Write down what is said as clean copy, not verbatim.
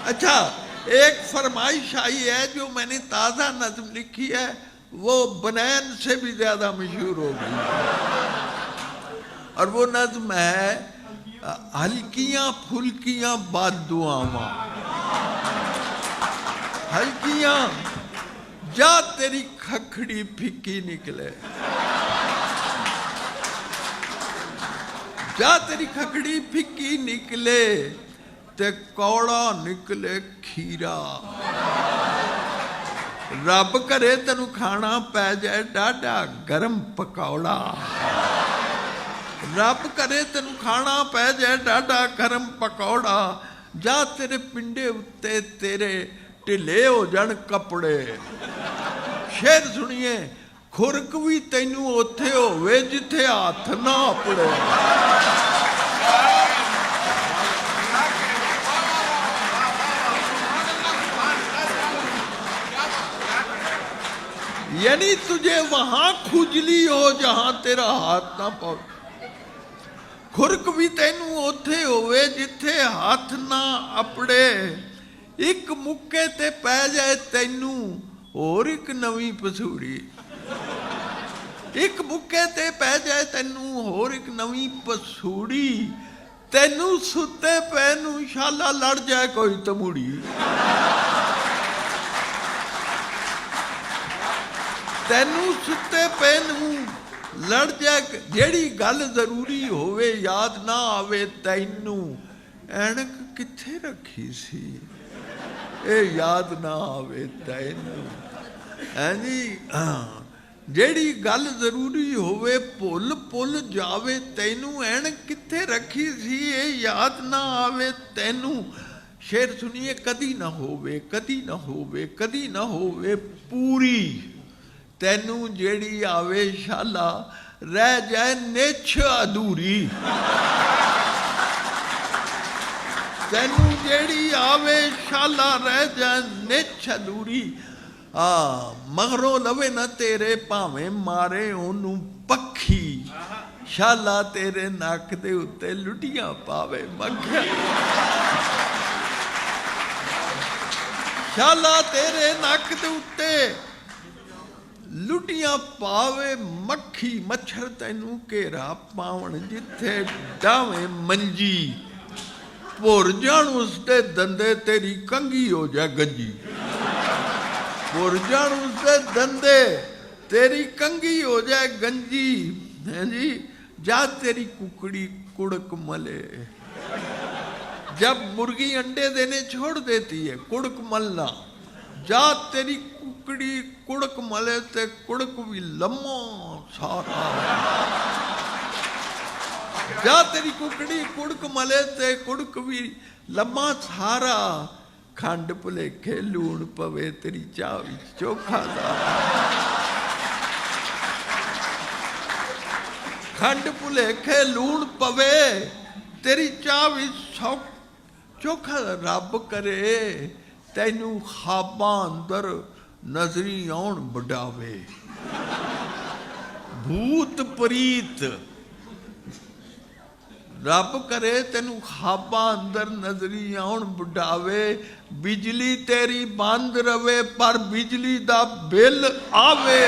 अच्छा, एक फरमाइश आई है जो मैंने ताज़ा नज़्म लिखी है, वो बनैन से भी ज़्यादा मशहूर हो गई, और वो नज़्म है हल्कियाँ फुल्कियाँ बद्दुआवां। हल्कियाँ जा तेरी खखड़ी फिक्की निकले, जा तेरी खखड़ी फिक्की निकले ते कौड़ा निकले खीरा। रब करे तेनू खाना पै जाए डाढा गरम पकौड़ा। रब करे तेनू खाना पै जाए डाढा गरम पकौड़ा। जा तेरे पिंडे उत्ते तेरे ढिले हो जाण कपड़े। शेर सुनिए, खुरक भी तैनू उत्थे होवे जिथे हथ ना अपड़े। यानी तुझे वहां खुजली हो जहां तेरा हाथ ना पहुंचे। खुरक भी तैनू उत्थे होवे जिथे हाथ ना अपड़े। एक मुक्के ते पै जाए तैनू होर एक नवी पसूड़ी। एक मुक्के ते पै जाए तैनू होर एक नवी पसूड़ी। तैनू सुते पैनू शाला लड़ जाए कोई तमूड़ी। तैनू सुते पैनू लड़ जाए, जेड़ी गल जरूरी होवे याद ना आवे तैनू। ऐनक किथे रखी सी ए याद ना आवे तैनू। हैं जी, जेड़ी गल जरूरी होवे भुल भुल जावे तैनू। ऐनक किथे रखी सी ए याद ना आवे तैनू। शेर सुनिए, कदी ना होवे, कदी ना होवे, कदी ना होवे पूरी। तैनू जेड़ी आवे शाला रह जाए निछ अधूरी। तैनू जेड़ी आवे शाला रह जाए निछ अधूरी। मगरों लवे ना तेरे भावें मारे ओनू पक्षी। शाला तेरे नक दे उत्ते लुटियां पावे मक्खिया। शाला तेरे नक दे उत्ते लुटियां पावे मक्खी। मच्छर तैनू घेरा पावन जिथे डावे मंजी। भुर जान उसदे दंदे तेरी कंघी हो जाए गंजी। भुर जान उसदे दंदे तेरी कंघी हो जाए गंजी। है जी, जा तेरी कुकड़ी कुड़क मले। जब मुर्गी अंडे देने छोड़ देती है, कुड़क मलना। जा तेरी कुकड़ी कुड़क मले ते कुड़क भी लम्मा सारा। जा तेरी कुकड़ी कुड़क मले ते कुड़क भी लम्मा सारा। खंड भुलेखे लूण पवे तेरी चाह विच चोखा सारा। खंड भुलेखे लूण पवे तेरी चाह विच चोखा। रब करे तैनू खाबां अंदर नजरी आउण बढ़ावे। भूत प्रीत रब करे तैनू खाबां अंदर नजरी आउण बढ़ावे। बिजली तेरी बंद रवे पर बिजली दा बिल आवे।